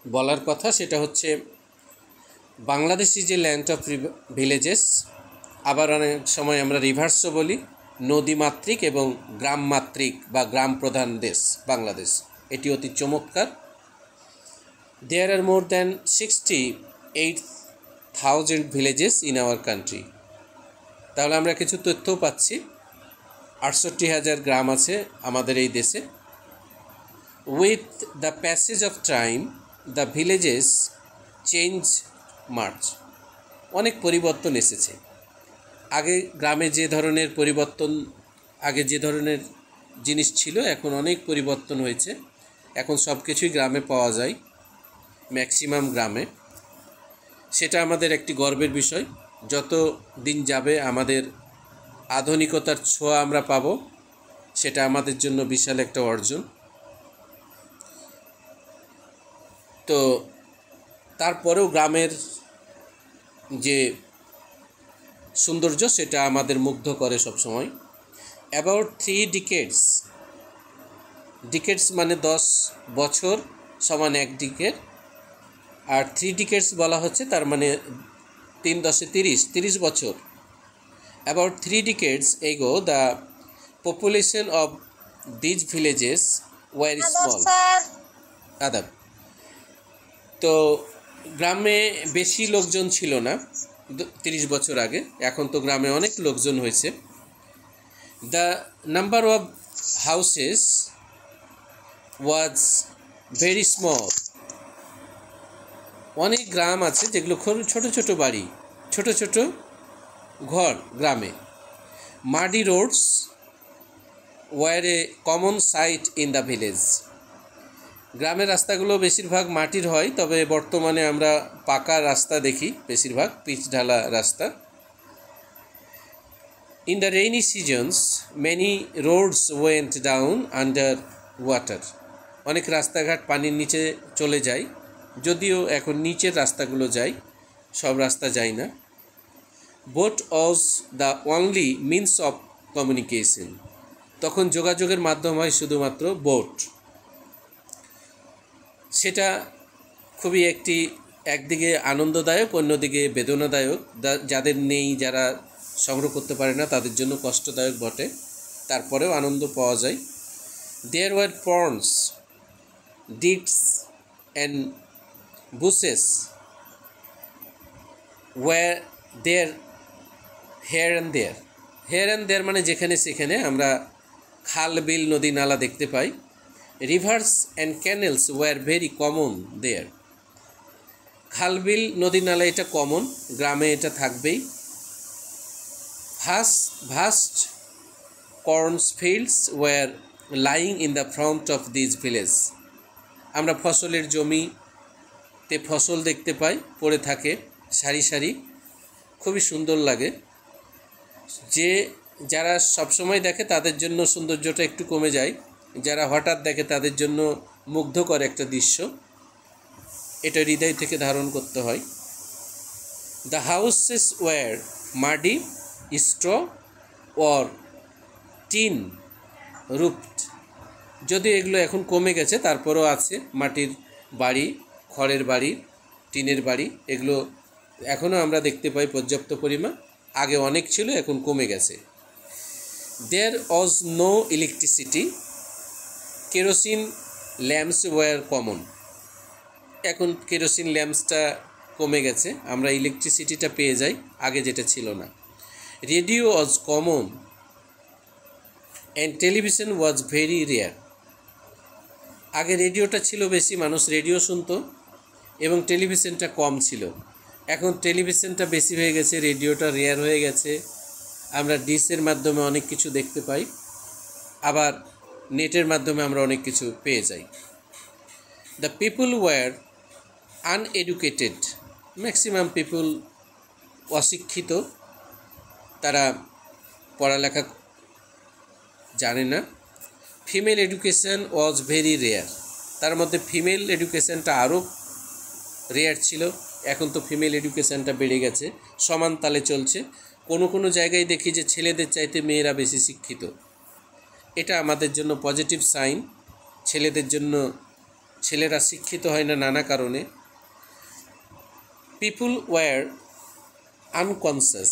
বলার কথা সেটা হচ্ছে Bangladesh is a land of villages, আবার অনেক সময় আমরা রিভার্সও বলি, নদীমাতৃক এবং গ্রামমাতৃক বা গ্রাম প্রধান দেশ বাংলাদেশ। এটি অতি চমৎকার। There are more than 68,000 villages in our country. তাহলে আমরা কিছু তথ্যও পাচ্ছি। 68,000 গ্রাম আছে আমাদের এই দেশে। With the passage of time the villages change March. অনেক পরিবর্তন এসেছে। আগে গ্রামে যে ধরনের পরিবর্তন, আগে যে ধরনের জিনিস ছিল, এখন অনেক পরিবর্তন হয়েছে। এখন সব কিছুই গ্রামে পাওয়া যায়, ম্যাক্সিমাম গ্রামে। সেটা আমাদের একটি গর্বের বিষয়। যত দিন যাবে আমাদের আধুনিকতার ছোঁয়া আমরা পাব, সেটা আমাদের জন্য বিশাল একটা অর্জন। তো তারপরেও গ্রামের যে সৌন্দর্য সেটা আমাদের মুগ্ধ করে সবসময়। অ্যাবাউট 3 ডিকেডস, ডিকেডস মানে 10 বছর সমান 1 ডিকেড, আর 3 ডিকেডস বলা হচ্ছে তার মানে 3 10 30 বছর। About 3 decades ago the population of these villages were small. আদাব। তো গ্রামে বেশি লোকজন ছিল না 30 বছর আগে, এখন তো গ্রামে অনেক লোকজন হয়েছে। The number of houses was very small. অনেক গ্রাম আছে যেগুলো খুব ছোট ছোট বাড়ি, ছোট ছোট ঘর গ্রামে। Muddy roads were a common sight in the village. গ্রামের রাস্তাগুলো বেশিরভাগ মাটির হয়, তবে বর্তমানে আমরা পাকা রাস্তা দেখি, বেশিরভাগ পিচ ঢালা রাস্তা। In the rainy seasons many roads went down under water. অনেক রাস্তাঘাট পানির নিচে চলে যায়, যদিও এখন নিচের রাস্তাগুলো যায়, সব রাস্তা যায় না। Boat was the only means of communication. তখন যোগাযোগের মাধ্যম হয় শুধুমাত্র বোট। সেটা খুবই একদিকে আনন্দদায়ক, অন্যদিকে বেদনাদায়ক। যাদের নেই, যারা সংগ্রহ করতে পারে না, তাদের জন্য কষ্টদায়ক বটে, তারপরেও আনন্দ পাওয়া যায়। There were ponds, dykes and bushes were there here and there. Here and there মানে যেখানে সেখানে আমরা খাল, বিল, নদী, নালা দেখতে পাই। Rivers and canals were very common there. খাল, বিল, নদী, নালা এটা কমন, গ্রামে এটা থাকবেই। Vast corns fields were lying in the front of this village. আমরা ফসলের জমিতে ফসল দেখতে পাই, পড়ে থাকে সারি সারি, খুবই সুন্দর লাগে। যারা সবসময় দেখে তাদের জন্য সৌন্দর্যটা একটু কমে যায়, যারা হঠাৎ দেখে তাদের জন্য মুগ্ধকর একটা দৃশ্য। এটা হৃদয় থেকে ধারণ করতে হয়। The houses were muddy, straw or tin roofed. যদিও এগুলো এখন কমে গেছে, তারপরেও আছে মাটির বাড়ি, খড়ের বাড়ি, টিনের বাড়ি, এগুলো এখনও আমরা দেখতে পাই পর্যাপ্ত পরিমাণ। আগে অনেক ছিল, এখন কমে গেছে। There was no electricity, kerosene lamps were common. এখন কেরোসিন ল্যাম্পসটা কমে গেছে, আমরা ইলেকট্রিসিটিটা পেয়ে যাই, আগে যেটা ছিল না। Radio was common and television was very rare. আগে রেডিওটা ছিল বেশি, মানুষ রেডিও শুনতো, এবং টেলিভিশনটা কম ছিল। এখন টেলিভিশনটা বেশি হয়ে গেছে, রেডিওটা রেয়ার হয়ে গেছে। আমরা ডিশের মাধ্যমে অনেক কিছু দেখতে পাই, আবার নেটের মাধ্যমে আমরা অনেক কিছু পেয়ে যাই। The people were uneducated. Maximum people অশিক্ষিত, তারা পড়ালেখা জানে না। Female education was very rare. তার মধ্যে ফিমেল এডুকেশনটা আরও রেয়ার ছিল, এখন তো ফিমেল এডুকেশনটা বেড়ে গেছে, সমান তালে চলছে। কোনো জায়গায় দেখি যে ছেলেদের চাইতে মেয়েরা বেশি শিক্ষিত। এটা আমাদের জন্য পজিটিভ সাইন। ছেলেদের জন্য ছেলেরা শিক্ষিত হয় না নানা কারণে। পিপুল ওয়্যার আনকনসিয়াস,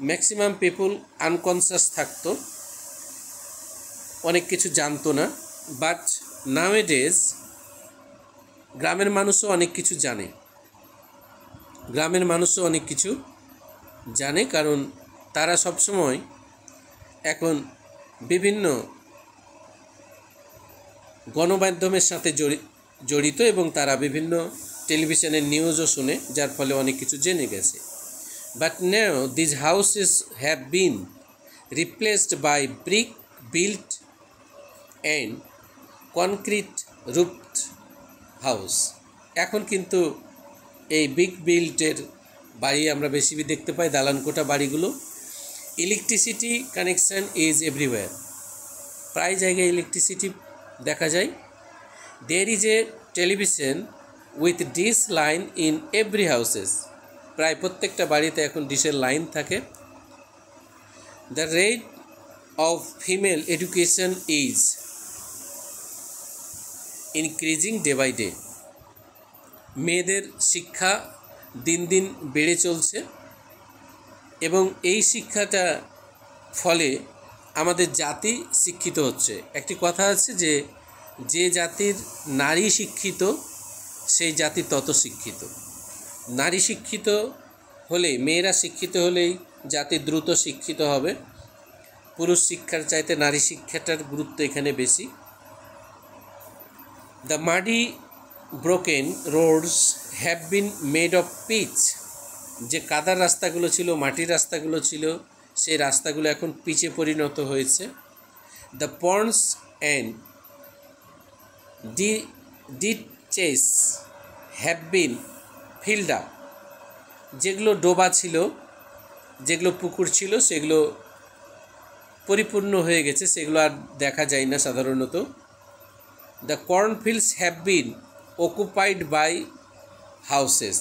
ম্যাক্সিমাম পিপুল আনকনসিয়াস থাকতো, অনেক কিছু জানতো না। বাট নাওএডেজ গ্রামের মানুষও অনেক কিছু জানে, গ্রামের মানুষও অনেক কিছু জানে, কারণ তারা সবসময় এখন বিভিন্ন গণমাধ্যমের সাথে জড়িত এবং তারা বিভিন্ন টেলিভিশনের নিউজও শুনে, যার ফলে অনেক কিছু জেনে গেছে। But now this houses have been replaced by brick built and concrete roofed house. এখন কিন্তু এই বিগ বিল্টের বাড়ি আমরা বেশি দেখতে পাই, দালানকোঠা বাড়িগুলো। ইলেকট্রিসিটি কানেকশান ইজ এভরিওয়্যার, প্রায় জায়গায় ইলেকট্রিসিটি দেখা যায়। There is a television with dish line in every houses, প্রায় প্রত্যেকটা বাড়িতে এখন ডিশের লাইন থাকে। The rate of female education is increasing day by day, মেয়েদের শিক্ষা দিন দিন বেড়ে চলছে এবং এই শিক্ষাটা ফলে আমাদের জাতি শিক্ষিত হচ্ছে। একটি কথা আছে যে যে জাতির নারী শিক্ষিত সেই জাতি তত শিক্ষিত। নারী শিক্ষিত হলে, মেয়েরা শিক্ষিত হলেই জাতি দ্রুত শিক্ষিত হবে। পুরুষ শিক্ষার চাইতে নারী শিক্ষাটার গুরুত্ব এখানে বেশি। The muddy broken roads have been made of pitch, যে কাদার রাস্তাগুলো ছিল, মাটির রাস্তাগুলো ছিল, সেই রাস্তাগুলো এখন পিচে পরিণত হয়েছে। The ponds and ditches have been filled up, যেগুলো ডোবা ছিল, যেগুলো পুকুর ছিল, সেগুলো পরিপূর্ণ হয়ে গেছে, সেগুলো আর দেখা যায় না সাধারণত। The cornfields have been occupied by houses,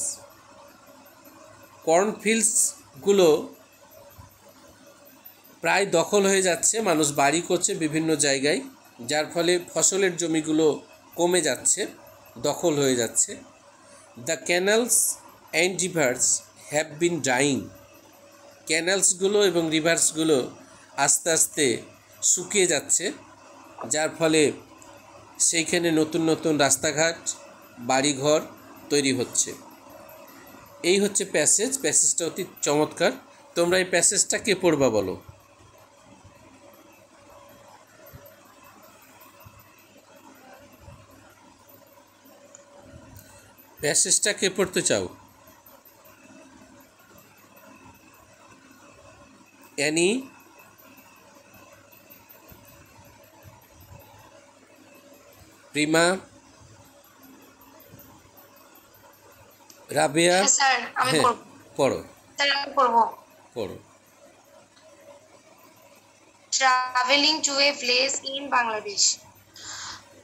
কর্নফিল্ডসগুলো প্রায় দখল হয়ে যাচ্ছে, মানুষ বাড়ি করছে বিভিন্ন জায়গায়, যার ফলে ফসলের জমিগুলো কমে যাচ্ছে, দখল হয়ে যাচ্ছে। The canals and rivers have been dying, ক্যানালসগুলো এবং রিভার্সগুলো আস্তে আস্তে শুকিয়ে যাচ্ছে, যার ফলে সেইখানে নতুন নতুন রাস্তাঘাট, বাড়িঘর তৈরি হচ্ছে। এই হচ্ছে প্যাসেজটা অতি চমৎকার। তোমরা এই প্যাসেজটা কে পড়বা বলো? প্যাসেজটা কে পড়তে চাও? অ্যানি, রিমা, রাবেয়া? স্যার আমি হ্যাঁ, পড়ব। পড়ো স্যার আমি পড়ব। পড়ো। Traveling to a place in Bangladesh.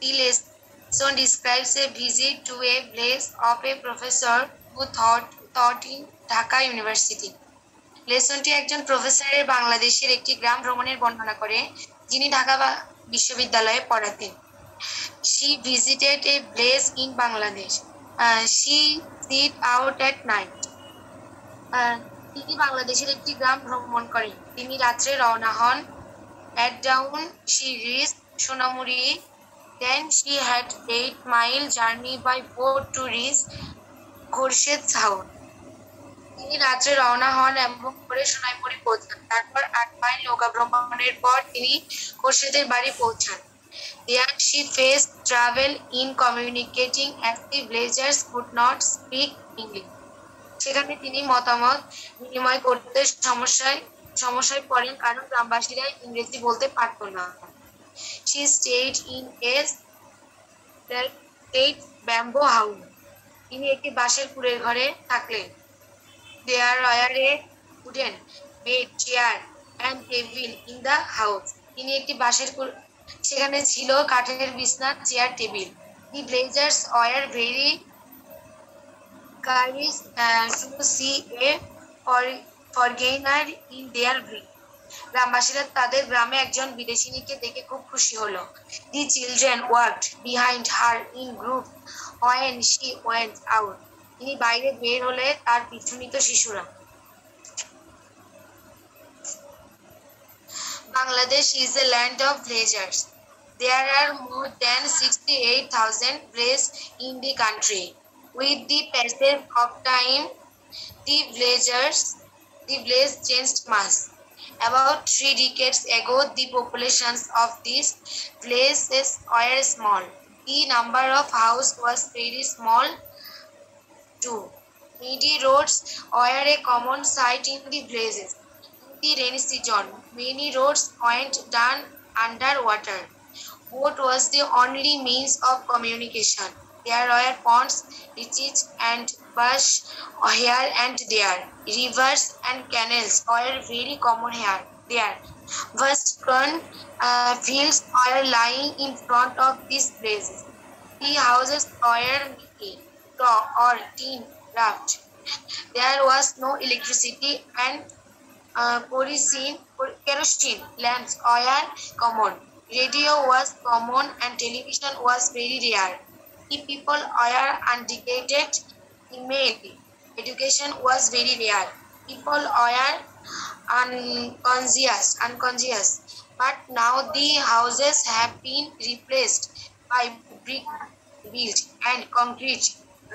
The lesson describes a visit to a place of a professor who taught in Dhaka University. লেসনটি একজন প্রফেসরের বাংলাদেশের একটি গ্রাম ভ্রমণের বর্ণনা করে, যিনি ঢাকা বিশ্ববিদ্যালয়ে পড়াতেন। She visited a place in Bangladesh. She set out at night. তিনি বাংলাদেশের একটি গ্রাম ভ্রমণ করেন। তিনি রাত্রে রওনা হন। At dawn, she reached Sonamuri. Then she had 8-mile journey by boat to reach Khurshed's house. তিনি রাত্রে রওনা হন এবং পরে সোনাইমুড়ি পৌঁছান। তারপর 8 মাইল নৌকা ভ্রমণের পর তিনি খোরশেদের বাড়ি পৌঁছান। There she faced trouble in communicating as the villagers could not speak English. সেখানে তিনি মতামত বিনিময় করতে সমস্যায় পড়েন, কারণ গ্রামবাসীরা ইংরেজি বলতে পারত না। She stayed in a bamboo house. তিনি একটি বাঁশের কুড়ের ঘরে থাকলেন। There were a wooden bed, chair and table in the house. তিনি একটি বাঁশের সেখানে ছিল কাঠের বিছনা, chair, table. The villagers were very curious to see a foreigner in their village. গ্রামবাসীরা তাদের গ্রামে একজন বিদেশিনীকে দেখে খুব খুশি হলো। The children worked behind her in groups when she went out. তিনি বাইরে বের হলে তার পিছু নিত শিশুরা। Bangladesh is a land of villagers. There are more than 68,000 villages in the country. With the passage of time, the village changed much. About 3 decades ago, the populations of these villages were small. The number of houses was very small too. Muddy roads were a common sight in the villages. In the rainy season, many roads went down underwater. Boat was the only means of communication. There were ponds, ditches, and bush here and there. Rivers and canals were very common here. There, vast corn fields were lying in front of these places. The houses were made or tin roofed. There was no electricity and kerosene lamps were common. Radio was common and television was very rare. The people were uneducated. Female education was very rare. People were unconscious. But now the houses have been replaced by brick built and concrete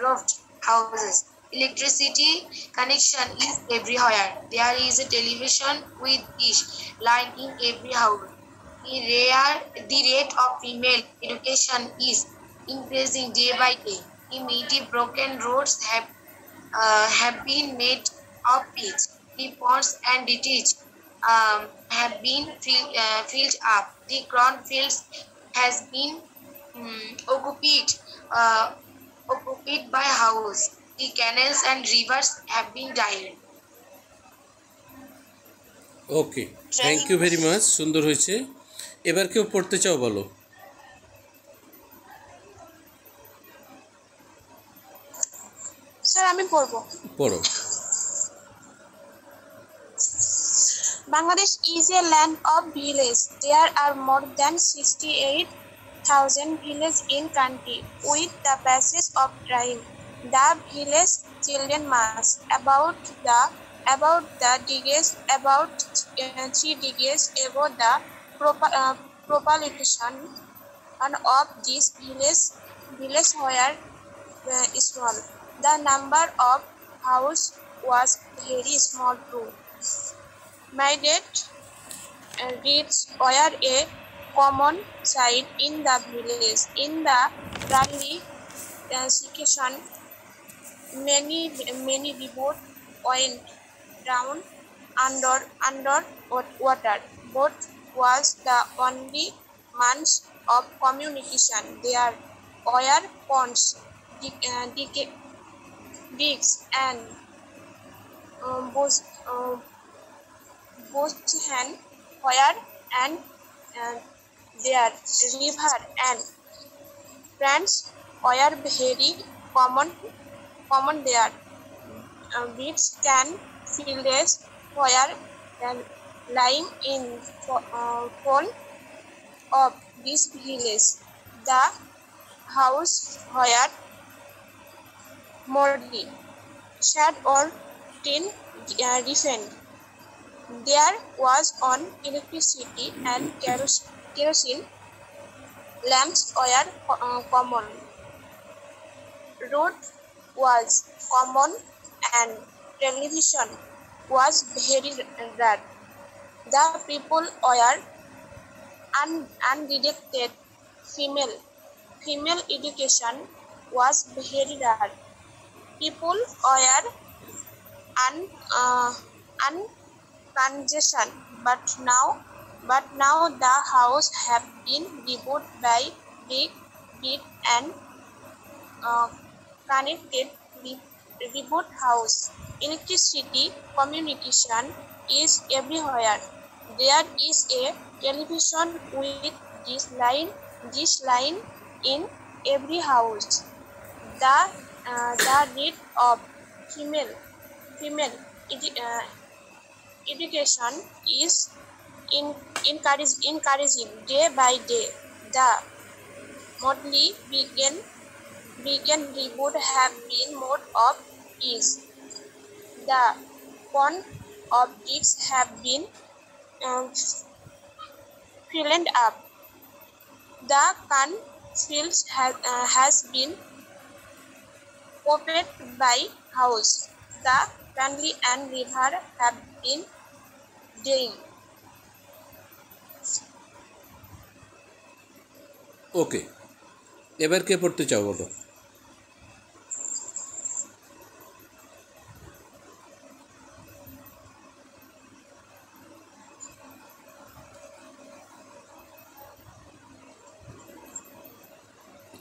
roofed houses. Electricity connection is everywhere. There is a television with dish line in every house. The rate of female education is increasing day by day. The many broken roads have been made of pitch. The ponds and ditches have been filled up. The cornfields has been occupied by houses. The canals and rivers have been dyed. Okay, thank you very much. সুন্দর হয়েছে। এবার কেউ পড়তে চাও বলো। Sir আমি পড়ব। পড়ো। Bangladesh is a land of villages. There are more than 68,000 villages in country. With the passage of time, the village children must about 3 decades ago the population of this village were small. The number of houses was very small too. Muddy roads were a common sight in the village. In the early season, many rivers went down underwater. Boat was the only means of communication. There were ponds, digs, and bushland where and their river and plants were very common there. Bricks can fields were lying in front of this village. The house were muddy, shed or tin roofed. There was on electricity and kerosene lamps were common. Road was common and television was very rare. The people were uneducated. Female education was very rare. People were unconscious. But now the house have been rebuilt by brick and connected rebuilt house. Electricity communication is everywhere. There is a television with this line in every house. The rate of female education is encouraging day by day. The motley vegan reboot have been mode of ease. The pond optics have been filled up. The can fields has been covered by house. The canley and river have been dying. ওকে, এবার কে পড়তে চাও বলো?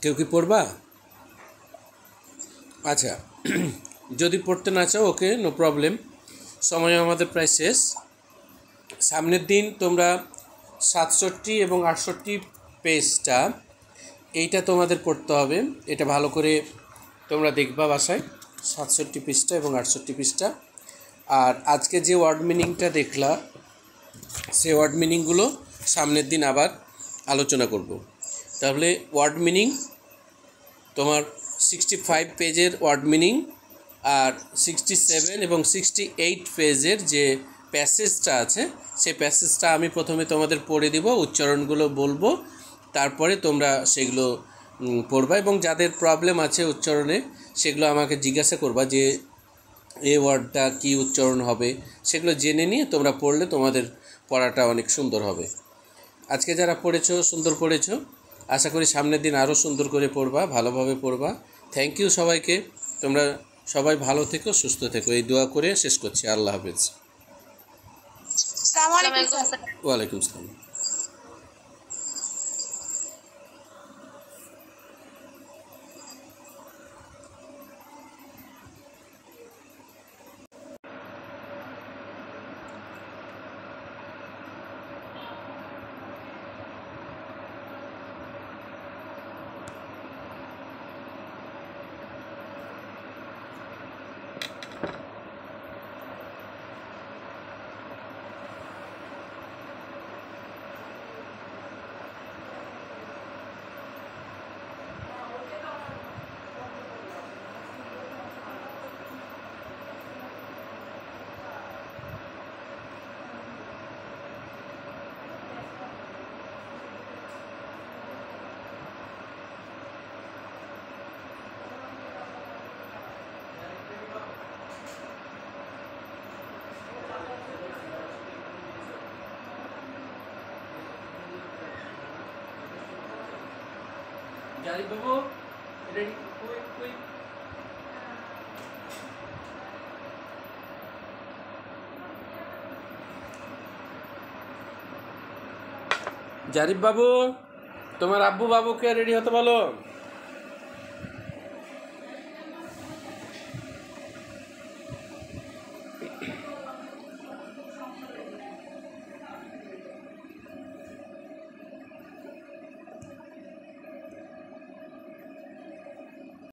কেউ কি পড়বা? আচ্ছা, যদি পড়তে না চাও ওকে, নো প্রবলেম, সময় আমাদের প্রায় শেষ। সামনের দিন তোমরা 67 এবং 68 পেজটা এইটা তোমাদের পড়তে হবে। এটা ভালো করে তোমরা দেখবা বাসায়, 67 পৃষ্ঠা এবং 68 পৃষ্ঠা। আর আজকে যে ওয়ার্ড মিনিংটা দেখলা সেই ওয়ার্ড মিনিংগুলো সামনের দিন আবার আলোচনা করব। তাহলে ওয়ার্ড মিনিং তোমার 65 পেজের ওয়ার্ড মিনিং আর 67 এবং 68 পেজের যে প্যাসেজটা আছে সেই প্যাসেজটা আমি প্রথমে তোমাদের পড়ে দিব, উচ্চারণগুলো বলবো, তারপরে তোমরা সেগুলো পড়বা এবং যাদের প্রবলেম আছে উচ্চারণে সেগুলো আমাকে জিজ্ঞাসা করবা যে এই ওয়ার্ডটা কী উচ্চারণ হবে, সেগুলো জেনে নিয়ে তোমরা পড়লে তোমাদের পড়াটা অনেক সুন্দর হবে। আজকে যারা পড়েছো সুন্দর পড়েছো, আশা করি সামনের দিন আরও সুন্দর করে পড়বা, ভালোভাবে পড়বা। থ্যাংক ইউ সবাইকে, তোমরা সবাই ভালো থেকো, সুস্থ থেকো, এই দোয়া করে শেষ করছি। আল্লাহ হাফেজ। আসসালামু আলাইকুম স্যার। ওয়ালাইকুম আসসালাম। জারিফ বাবু, রেডি, কুইক কুইক। জারিফ বাবু, তোমার আব্বু বাবুকে রেডি হতে বলো।